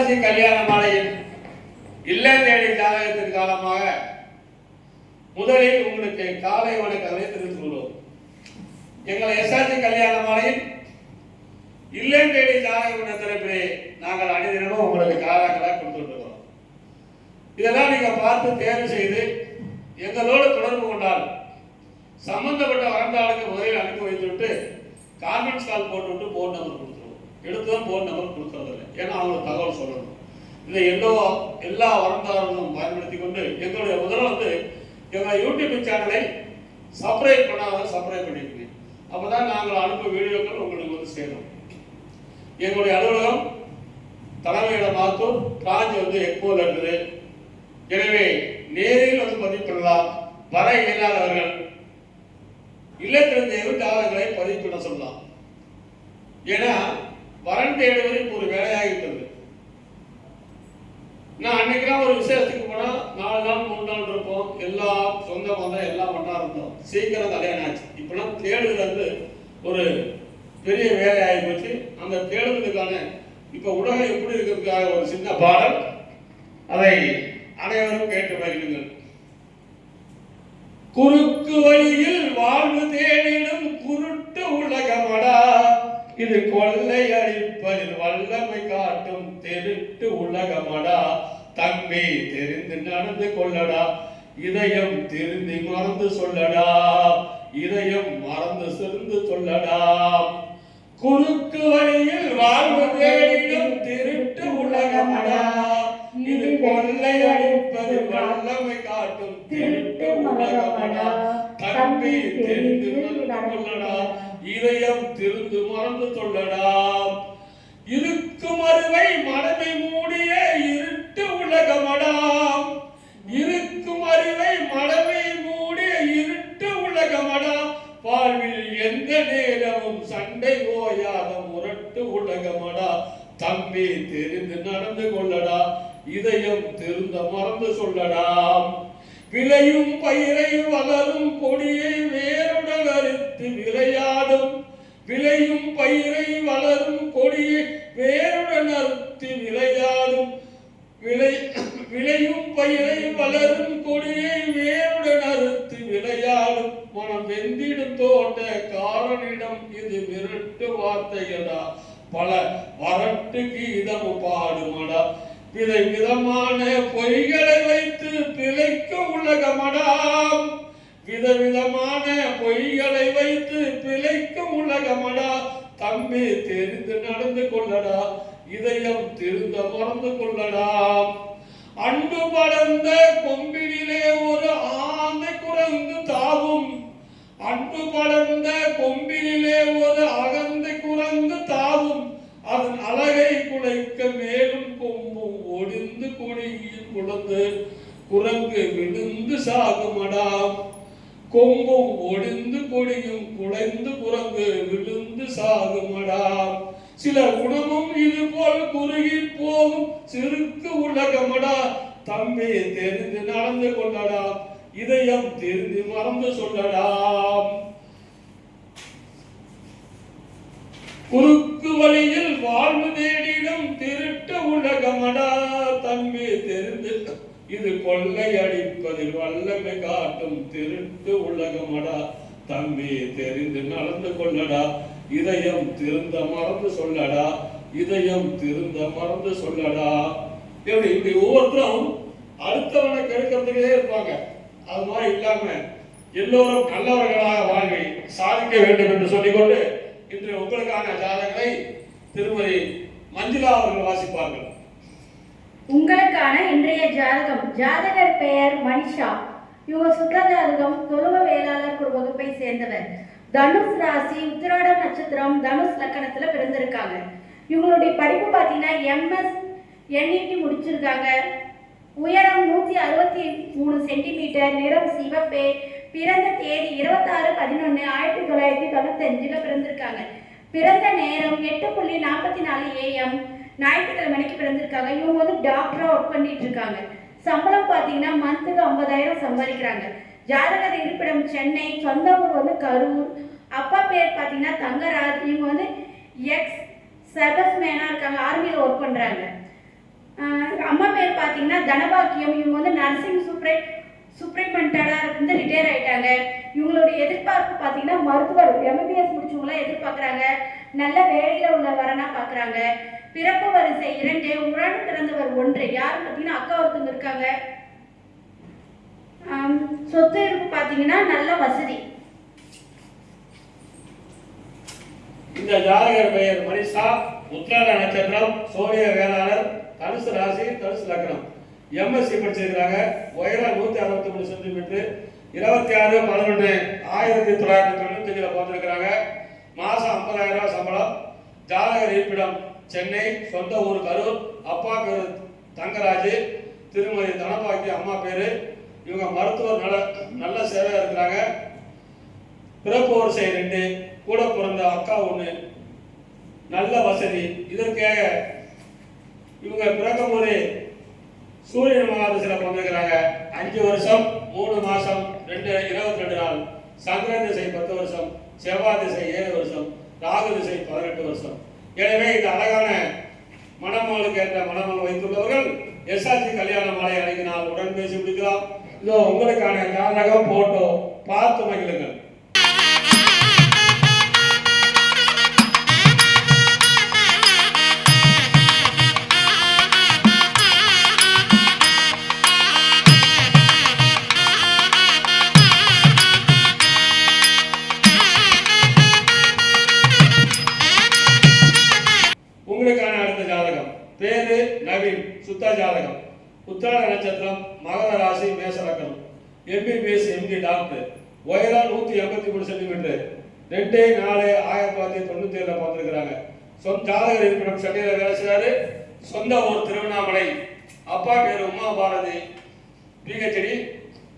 SRC கல்யாண மாலையில் இல்லம் தேடி ஜாதகத்தின் காலமாக முதலில் உங்களுக்கு காலை வணக்கங்களை தெரிவித்துக் கொள்வோம். எங்கள் எஸ்ஆர்சி கல்யாண மாலையில் இல்லம் தேடி ஜாதக தரப்பிலே நாங்கள் அனைவரும் உங்களுக்கு ஜாதகங்களை கொடுத்துருக்கிறோம். இதெல்லாம் நீங்க பார்த்து தேர்வு செய்து எங்களோடு தொடர்பு கொண்டால் சம்பந்தப்பட்ட வரந்தாளுக்கு முதலில் அனுப்பி வைத்துவிட்டு கான்ஃபரன்ஸ் கால் போட்டுவிட்டு போன் நம்பர் கொடுத்துருவோம். எடுத்துதான் போன் நம்பர் கொடுக்கறதில்லை, ஏன்னா அவங்களுக்கு தகவல் சொல்லணும். இதை எல்லா வரந்தாளர்களும் பயன்படுத்தி கொண்டு எங்களுடைய முதல்ல எங்கள் யூடியூப் சேனலை சப்ஸ்கிரைப் பண்ணாத சப்ஸ்கிரைப் பண்ணிக்கணும். அப்போதான் நாங்கள் அனுப்பும் வீடியோக்கள் உங்களுக்கு சேரும். எங்களுடைய அலுவலகம் தலைமையிடம் மாத்தூர், பிராஞ்ச் எக்மோல் இருக்குது. எனவே நேரில் பதிவு பண்ணலாம். வர இயலாதவர்கள் இல்லத்திலிருந்து ஜாதகங்களை பதிவு பண்ண சொல்லலாம். ஏன்னா வரன் தேடுவது இப்போ ஒரு வேலையாகிட்டது. நான் அன்னைக்கெல்லாம் ஒரு விசேஷத்துக்கு போனா 4 நாள் 3 நாள் இருப்போம். எல்லாம் சொந்த பந்தம் எல்லாம் ஒன்றா இருந்தோம். சீக்கிரம் கல்யாணம் ஆச்சு. இப்பெல்லாம் தேடுதல் ஒரு பெரிய வேலையாகி போச்சு. அந்த தேடுதலுக்கான இப்ப உலகம் எப்படி இருக்கிறதுக்காக ஒரு சின்ன பாடல், அதை அனைவரும் கேட்டு வருகிறீர்கள். குறுக்கு வழியில் வாழ்வு தேடிடும் குருட்டு உலகமடா, இது கொள்ளை அடிப்பதில் வல்லமை காட்டும் திருட்டு உலகமடா. தம்பி தெரிந்து நடந்து கொள்ளடா, இதயம் திருந்தி மறந்து சொல்லடா, இதயம் மறந்து சிறந்து சொல்லடா. குறுக்கு வழியில் வாழ்வு தேடிடும் திருட்டு உலகமடா, இது கொள்ளை அடிப்பதில் வல்லமை காட்டும் திருட்டு உலகமடா. தம்பி தெரிந்து நடந்து கொள்ளடா, இதயம் திருந்து மறந்து சொல்லடா. இருக்கும் அறிவை மனதை மூடிய இருட்டு உலகமடா, இருக்கும் அறிவை மனதை மூடிய இருட்டு உலகமடா. வாழ்வில் எந்த நேரமும் சண்டை ஓயாத முரட்டு உலகமடா. தம்பி தெரிந்து நடந்து கொள்ளடா, இதயம் திருந்த மறந்து சொல்லடா. விளையும் பயிரை வளரும் கொடியை வேருடன் அறுத்து விளையாடும், விளையும் பயிரை வளரும் கொடியை வேருடன் அறுத்து விளையாடும், விளையும் பயிரை வளரும் கொடியை வேருடன் அறுத்து விளையாடும். மனம் வெந்திடும் தோட்ட காரனிடம் இது விரட்டு வார்த்தையடா, பல வரட்டு கீதம் பாடுமடா. விதை விதமான பொய்களை வைத்து பிழைக்கும் உலகமடாம், விதவிதமான பொய்களை வைத்து பிழைக்கும் உலகமடா. தம்பி தெரிந்து நடந்து கொள்ளடா, இதயம் திருந்த மறந்து கொள்ளடா. அன்பு படர்ந்த கொம்பிலே ஒரு ஆந்தை குரங்கு தாவும், அன்பு படர்ந்த கொம்பிலே ஒரு அகந்தை குரங்கு தாவும். அதன் அழகை குலைக்க மேலும் கொம்பும் ஒடிந்து கொடியில் குழந்து குரங்கு விழுந்து சாகுமடா. கொம்பும் ஒடிந்து கொடியும் குலைந்து குரங்கு விழுந்து சாகுமடா. சில குணமும் இது போல் குறுகி போகும் சிறுக்கு உலகமடா. தம்பி தெரிந்து நடந்து கொள்ளடா, இதயம் தெரிந்து மறந்து சொல்லடா. குறுக்கு வழியில் வாழ்வு தேடிடும் திருட்டு உலகமடா. தம்பி தெரிந்து இது கொள்ளை அடிப்பதில் வல்லமை காட்டும் திருட்டு உலகமடா. தம்பி தெரிந்து நடந்து கொள்ளடா, இதயம் திருந்த மறந்து சொல்லடா, இதயம் திருந்த மறந்து சொல்லடா. இப்படி ஒவ்வொருத்தரும் அடுத்தவனை கெடுக்கிறதுக்கே இருப்பாங்க. அது மாதிரி இல்லாம எல்லோரும் நல்லவர்களாக வாழ்வை சாதிக்க வேண்டும் என்று சொல்லிக்கொண்டு இன்று உங்களுக்கான ஜாதகங்களை திருமதி மஞ்சுளா அவர்கள் வாசிப்பார்கள். உங்களுக்கான இன்றைய ஜாதகம். ஜாதகர் பெயர் மனிஷா. இவங்க சுற்ற ஜாதகம் தொழுவ வேளாளர் வகுப்பை சேர்ந்தவர். தனுஷ் ராசி, உத்திராடம் நட்சத்திரம், தனுஷ் லக்கணத்துல பிறந்திருக்காங்க. இவங்களுடைய படிப்பு பார்த்தீங்கன்னா MS NET முடிச்சிருக்காங்க. உயரம் 163 சென்டிமீட்டர், நிறம் சிவப்பே. பிறந்த தேதி 26/11/1995 பிறந்திருக்காங்க. பிறந்த நேரம் 8:44 AM, ஞாயிற்றுக்கிழமைக்கு பிறந்திருக்காங்க. இவங்க டாக்டரா ஒர்க் பண்ணிட்டு இருக்காங்க. சம்பளம் பார்த்தீங்கன்னா மந்த்துக்கு 50,000 சம்பாதிக்கிறாங்க. ஜாதகர் இருப்பிடம் சென்னை, சொந்த ஊர் கரூர். அப்பா பேர் பார்த்தீங்கன்னா தங்கராஜ். இவங்க எக்ஸ் சர்வஸ்மேனா இருக்காங்க, ஆர்மியில் ஒர்க் பண்ணுறாங்க. அம்மா பேர் பார்த்தீங்கன்னா தனபாக்கியம். இவங்க வந்து நர்சிங் சூப்பரிண்டெண்டா இருந்து ரிட்டையர் ஆயிட்டாங்க. இவங்களுடைய எதிர்பார்ப்பு பார்த்தீங்கன்னா மருத்துவர் எம்பிபிஎஸ் முடிச்சவங்களாம் எதிர்பார்க்குறாங்க. நல்ல வேலையில் உள்ள வரனா பார்க்குறாங்க. பிறப்பு வரிசை 2, உடன் பிறந்தவர் 1. யார் பார்த்தீங்கன்னா அக்கா ஒருத்தவங்க இருக்காங்க. சொத்து இருப்பு பார்த்தீங்கன்னா நல்ல வசதி. இந்த ஜாதகர் பெயர் மனிஷா, உத்திராட நட்சத்திரம், சூரிய வேளாளர், தனுசு ராசி, தனுசு லக்னம். எம்எஸ்சி படிச்சிருக்கிறாங்க. உயரம் 163 சென்டிமீட்டர். 26/11/1995 பிறந்திருக்கிறாங்க. மாசம் 50,000 ரூபாய் சம்பளம். ஜாதகர் இருப்பிடம் சென்னை, சொந்த ஊர் கரூர். அப்பா பேரு தங்கராஜ், திருமதி தனபாக்கி அம்மா பேரு. இவங்க மருத்துவர் நல்ல சேவையா இருக்கிறாங்க. பிறப்பு வரிசை 2, கூட பிறந்த அக்கா 1, நல்ல வசதி. இதற்காக இவங்க பிறக்கும் போது சூரியன் மகாதசையில் பிறந்திருக்கிறாங்க. 5 வருஷம் 3 மாசம் 22 நாள். சந்திர திசை 10 வருஷம், செவ்வாய் திசை 7 வருஷம், ராகு திசை 18 வருஷம். எனவே இந்த அழகான மணமகளுக்கு ஏற்ற மணமகள் வைத்துள்ளவர்கள் எஸ்ஆர்ஜி கல்யாண மாலை அணுகினால் உடன் பேசி முடிக்கலாம். இதோ உங்களுக்கான ஜாதகம் போட்டோ பார்த்து மகிழுங்கள். உங்களுக்கான அடுத்த ஜாதகம் பேரு நவீன், சுத்த ஜாதகம். உத்திராட நட்சத்திரம், மகர ராசி, மேச லக்னம். MBBS MD doctor. உயரம் 183 சென்டிமீட்டர். 2/4/1997 பிறந்திருக்கிறாங்க. ஜாதகர் இருப்பிடம் சென்னையில் வேலை செய்றாரு. சொந்த ஊர் திருவண்ணாமலை. அப்பா பேரு உமா பாரதி, பிஹெச்டி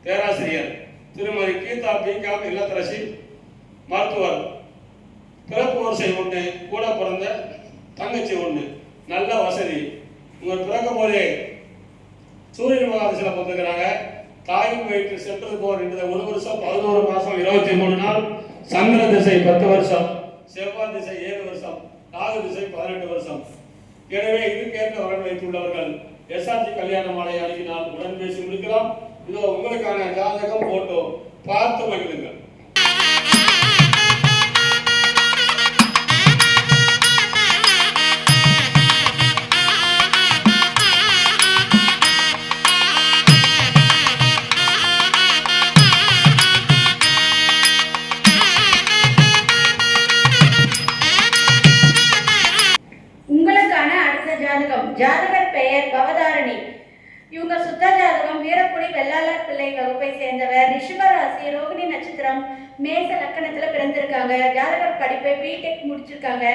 பேராசிரியர். திருமதி கீதா பிகாம் இல்லத்தரசி, மருத்துவர். பிறப்பு வரிசை 1, கூட பிறந்த தங்கச்சி 1, நல்ல வசதி. உங்க பிறக்கும் போதே சூரியன் மகாதசையில் பிறந்திருக்கிறாங்க. தாயின் வயிற்று சென்றது போர் 1 வருஷம் 11 மாசம் 23 நாள். சந்திர திசை 10 வருஷம், செவ்வாய் திசை 7 வருஷம், ராகு திசை 18 வருஷம். எனவே இதுக்கேற்ற வரன் வைத்துள்ளவர்கள் எஸ்ஆர்ஜி கல்யாண மாலை அணுகினால் உடன் பேசி முடிக்கலாம். இதோ உங்களுக்கான ஜாதகம் போட்டோ பார்த்து மகிழுங்கள். ஜாதகர் பெயர் பவதாரணி. இவங்க சுத்த ஜாதகம் வீரக்குடி வெள்ளாளர் பிள்ளை வகுப்பை சேர்ந்தவர். ரிஷப ராசி, ரோகிணி நட்சத்திரம், மேச லக்கணத்துல பிறந்திருக்காங்க. ஜாதகர் படிப்பை பிடெக் முடிச்சிருக்காங்க.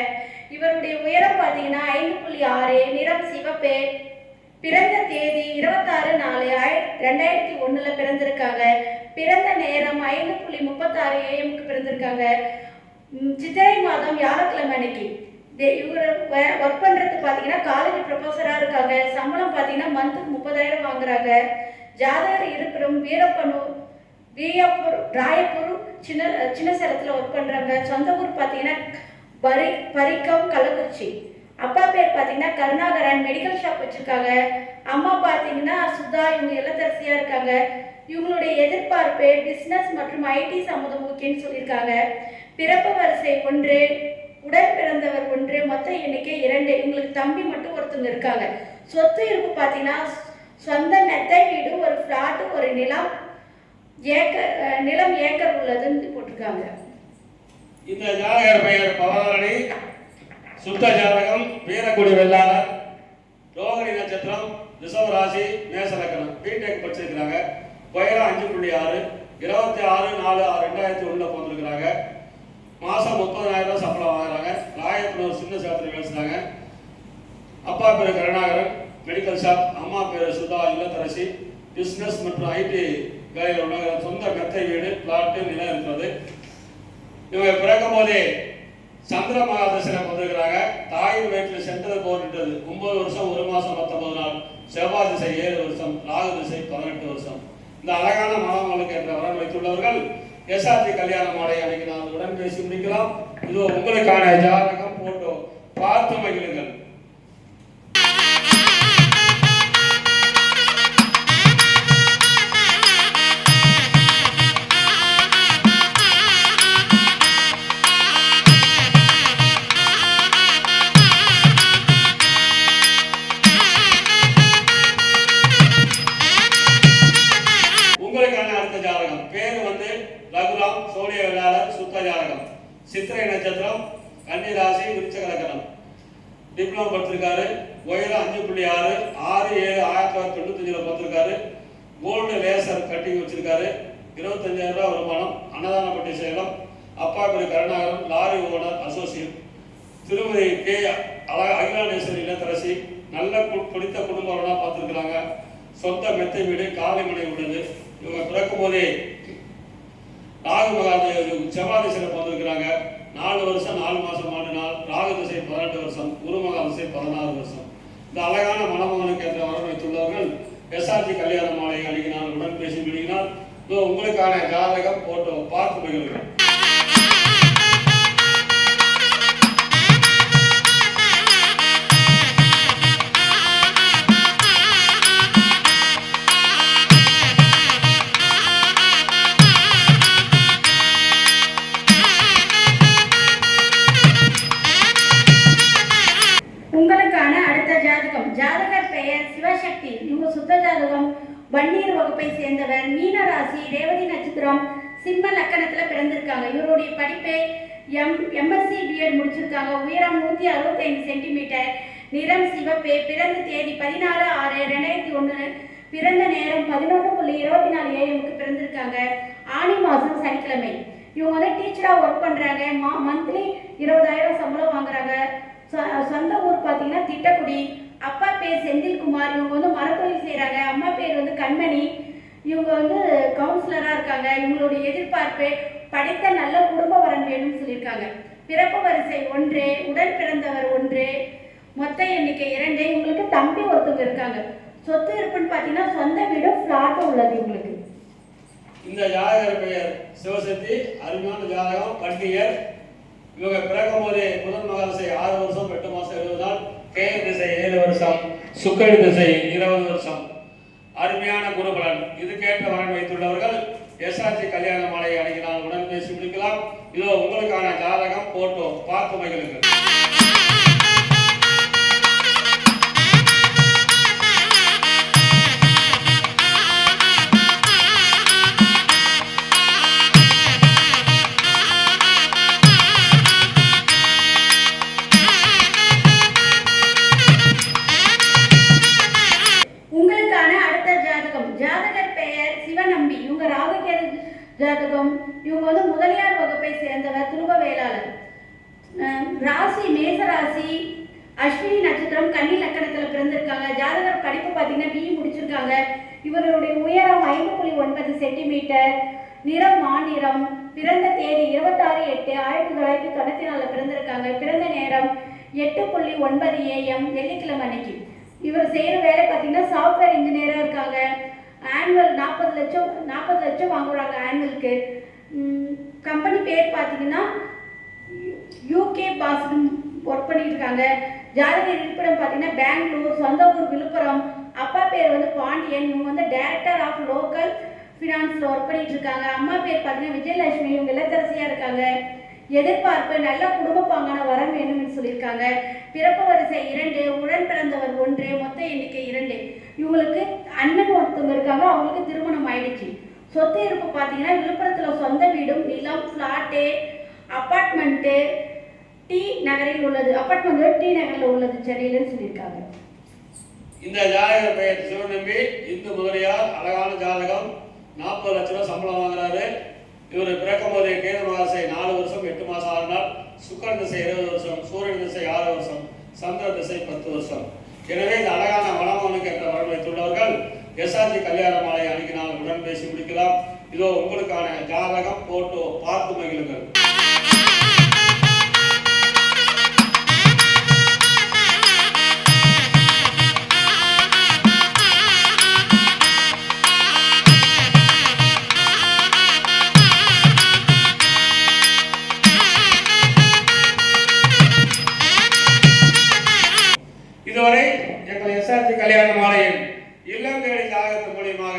இவருடைய உயரம் பார்த்தீங்கன்னா 5.6, நிறம் சிவப்பு. பிறந்த தேதி 26/4/2001 பிறந்திருக்காங்க. பிறந்த நேரம் 5:36 AM பிறந்திருக்காங்க. சித்திரை மாதம் வியாழக்கிழமை அன்னைக்கு. இவர் ஒர்க் பண்றது பாத்தீங்கன்னா காலேஜ் ப்ரொஃபஸரா இருக்காங்க. சம்பளம் பாத்தீங்கன்னா மந்த்துக்கு 30,000 வாங்குறாங்க. ஜாதகர் இருக்கிறோம் வீரப்பனூர், ராயப்பூர், சின்ன சேலத்துல ஒர்க் பண்றாங்க. சொந்த ஊர் பாத்தீங்கன்னா பரிக்கம், கள்ளக்குறிச்சி. அப்பா பேர் பாத்தீங்கன்னா கருணாகரன், மெடிக்கல் ஷாப் வச்சிருக்காங்க. அம்மா பாத்தீங்கன்னா சுதா, இவங்க இல்லத்தரசியா இருக்காங்க. இவங்களுடைய எதிர்பார்ப்பு பிசினஸ் மற்றும் ஐடி சம்மந்தம் முக்கியம்னு சொல்லியிருக்காங்க. பிறப்பு வரிசை 1, உடன் பிறந்தவர் 1, மொத்த எண்ணிக்கை 2. இவங்களுக்கு தம்பி மட்டும் ஒருத்தவங்க இருக்காங்க. சொத்து இருப்பு பார்த்தீங்கன்னா சொந்த மெத்தை வீடு, ஒரு பிளாட், ஒரு நிலம் ஏக்கர் உள்ளதுன்னு போட்டிருக்காங்க. இந்த ஜாதகர் பெயர் பவதாரணி, சுத்த ஜாதகம், வீரக்குடி வெள்ளாளர், ரோகிணி நட்சத்திரம், ரிஷப ராசி, மேச லக்னம். பிடெக் படிச்சிருக்கிறாங்க. உயரம் 5.6, 26/4/2001 பிறந்திருக்கிறாங்க. மாசம் 30,000 சம்பளம் வாங்குறாங்க. ராயப்பூர் சின்ன சேலத்தில் பேசுறாங்க. அப்பா பேரு கருணாகரன், மெடிக்கல் ஷாப். அம்மா பேரு சுதா, இல்லத்தரசி. பிசினஸ் மற்றும் ஐடி வேலையில் உள்ளவங்க. சொந்த மெத்தை வீடு, பிளாட்டு, நிலம் இருக்கிறது. இவங்க பிறக்கும் போதே சந்திர மகாதசையில் பிறந்திருக்கிறாங்க. தாயின் வயிற்றில் சென்றது போன்றது 9 வருஷம் 1 மாசம் 19 நாள். செவ்வாய் திசை 7 வருஷம், ராகு திசை 18 வருஷம். இந்த அழகான மணமகளுக்கு என்ற வரன் வைத்துள்ளவர்கள் எஸ்ஆர்ஜி கல்யாண மாலை அணுகினால் உடன் பேசி முடிக்கலாம். இதோ உங்களுக்கான ஜாதகம் போட்டோ பார்த்து மகிழுங்கள். சித்திரை நட்சத்திரம், கன்னி ராசி, விருச்சிக லக்னம். டிப்ளமோ படிச்சிருக்காரு. உயரம் 5.6, 6/7/1995 பார்த்திருக்காரு. கோல்டு லேசர் கட்டிங் வச்சிருக்காரு. 25,000 ரூபாய் வருமானம். அன்னதானப்பட்டி சேலம். அப்பா பேர் கருணாகரன், லாரி ஓனர் அசோசியேட். திருமதி கே அகிலாண்டேஸ்வரி இல்லத்தரசி. நல்ல பிடித்த குடும்பம்னா பார்த்துருக்குறாங்க. சொந்த மெத்தை வீடு, காலை மனை உள்ளது. இவங்க பிறக்கும் போதே ராகு மகாதேவ செவ்வாய் திசையில் பார்த்துருக்குறாங்க. 4 வருஷம் 4 மாதம் ஆண்டு நாள். ராகு திசை 18 வருஷம், குரு மகா திசை 16 வருஷம். இந்த அழகான மணமகனுக்கு என்ற வரம் வைத்துள்ளவர்கள் எஸ்ஆர்ஜி கல்யாண மாலை அணுகினால், உடன் பேசி விடுகினால் உங்களுக்கான ஜாதகம் போட்டோ பார்த்து மகிழ்கிறேன். உங்களுக்கான அடுத்த ஜாதகம். ஜாதகர் பெயர் சிவசக்தி. இவங்க சுத்த ஜாதகம் வன்னியர் வகுப்பை சேர்ந்தவர். மீன ராசி, ரேவதி நட்சத்திரம், சிம்ம லக்கணத்துல பிறந்திருக்காங்க. இவருடைய படிப்பை எம்எஸ்சி பிஎட் முடிச்சிருக்காங்க. உயரம் 165 சென்டிமீட்டர். நிறம் சிவப்பு. பிறந்த தேதி 16/6/2001. பிறந்த நேரம் 11:24 AM பிறந்திருக்காங்க. ஆனி மாதம் சனிக்கிழமை. இவங்க வந்து டீச்சரா ஒர்க் பண்றாங்க. மந்த்லி 20,000 சம்பளம் வாங்குறாங்க. சொந்த ஊர் பார்த்தீங்கன்னா திட்டக்குடி. அப்பா பேர் செந்தில்குமார். இவங்க வந்து மரத்தொழில் செய்கிறாங்க. அம்மா பேர் வந்து கண்மணி. இவங்க வந்து கவுன்சிலராக இருக்காங்க. இவங்களுடைய எதிர்பார்ப்பு படித்த நல்ல குடும்ப வரன் வேணும்னு சொல்லியிருக்காங்க. பிறப்பு வரிசை 1, உடன் பிறந்தவர் 1, மொத்த எண்ணிக்கை 2. இவங்களுக்கு தம்பி ஒருத்தவங்க இருக்காங்க. சொத்து இருப்புன்னு பார்த்தீங்கன்னா சொந்த வீடு, ஃப்ளாட்டும் உள்ளது இவங்களுக்கு. இந்த ஜாதகர் பெயர் சிவசக்தி. அருமையான ஜாதகம். பண்டிகர். இவங்க பிறக்கும் போதே புதன் மகா திசை 6 வருஷம் 8 மாதம் 20 நாள். கேது திசை 7 வருஷம். சுக்கிர திசை 20 வருஷம். அருமையான குருபலன். இதுக்கேற்ற வரன் வைத்துள்ளவர்கள் எஸ்ஆர்ஜி கல்யாண மாலை அணுகினால் உடன் பேசி முடிக்கலாம். இதோ உங்களுக்கான ஜாதகம் போட்டோ பார்த்து மகிழுங்கள். ஜாதகர் பெயர் சிவநம்பி. இவங்க ராகுகேது ஜாதகம். இவங்க வந்து முதலியார் வகுப்பை சேர்ந்தவர், துருவ வேளாளர். ராசி மேச ராசி, அஸ்வினி நட்சத்திரம், கன்னி லக்கணத்தில் பிறந்திருக்காங்க. ஜாதகர் படிப்பு பார்த்தீங்கன்னா பிஇ முடிச்சிருக்காங்க. இவருடைய உயரம் 5.9 சென்டிமீட்டர். நிறம் மாநிறம். பிறந்த தேதி 26/8/1994 பிறந்திருக்காங்க. பிறந்த நேரம் 8:09 AM வெள்ளிக்கிழமை அன்னைக்கு. இவர் செய்கிற வேலை பார்த்தீங்கன்னா சாஃப்ட்வேர் இன்ஜினியராக இருக்காங்க. ஆனுவல் 40 லட்சம் வாங்குறாங்க ஆனுவலுக்கு. கம்பெனி பேர் பார்த்தீங்கன்னா யூகே பாஸ் ஒர்க் பண்ணிட்டு இருக்காங்க. ஜாதக இருப்பிடம் பார்த்தீங்கன்னா பெங்களூர், சொந்த ஊர் விழுப்புரம். அப்பா பேர் வந்து பாண்டியன். இவங்க வந்து டைரக்டர் ஆஃப் லோக்கல் ஃபினான்ஸில் ஒர்க் பண்ணிட்டு இருக்காங்க. அம்மா பேர் பார்த்தீங்கன்னா விஜயலட்சுமி. இவங்க இல்லத்தரசியாக இருக்காங்க. எதிர்பார்ப்பு நல்ல குடும்ப பாங்கான வரம் வேணும்னு சொல்லியிருக்காங்க. பிறப்பு வரிசை 2, உடன் பிறந்தவர் 1, மொத்த எண்ணிக்கை 2. இவங்களுக்கு அண்ணன் ஒருத்தவங்க இருக்காங்க. அவங்களுக்கு திருமணம் ஆயிடுச்சு. சொத்து இருப்பு பார்த்தீங்கன்னா விழுப்புரத்தில் சொந்த வீடும், நிலம், ஃப்ளாட்டு, அப்பார்ட்மெண்ட்டு டி நகரில் உள்ளது. அப்பார்ட்மெண்ட் டி நகரில் உள்ளது, சென்னையிலன்னு சொல்லியிருக்காங்க. இந்த ஜாதகர் பெயர் சிவநம்பி. இந்து முதலியார். அழகான ஜாதகம். 40 லட்ச ரூபாய் சம்பளம் வாங்குறாரு. இவர் பிறக்கும் போதே கேது மகாசை 4 வருஷம் 8 மாதம் 6 நாள். சுக்கர திசை 20 வருஷம். சூரியன் திசை 6 வருஷம். சந்திர திசை 10 வருஷம். எனவே இந்த அழகான மணமகனுக்கு என்ற வரன் வைத்துள்ளவர்கள் எஸ்ஆர்ஜி கல்யாண மாலை அணுகினால் உடன் பேசி முடிக்கலாம். இதோ உங்களுக்கான ஜாதகம் போட்டோ பார்த்து மகிழுங்கள். இதுவரை எங்கள் எஸ்ஆர்ஜி கல்யாண மாலையில் இல்லம் தேடி ஜாதகத்தின் மூலியமாக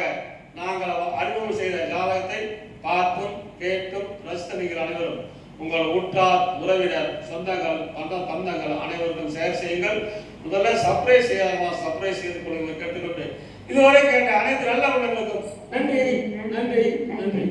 நாங்கள் அறிமுகம் செய்த ஜாதகத்தை பார்த்தும் கேட்டும் ரசித்த நீங்கள் அனைவரும் உங்கள் உற்றார், உறவினர், சொந்தங்கள், பந்தங்கள் அனைவருக்கும் ஷேர் செய்யுங்கள். முதல்ல சர்ப்ரைஸ் செய்து கொள்ளுங்கள் கேட்டுக்கொண்டு இதுவரை கேட்ட அனைத்து நல்ல உள்ளங்களுக்கும் நன்றி.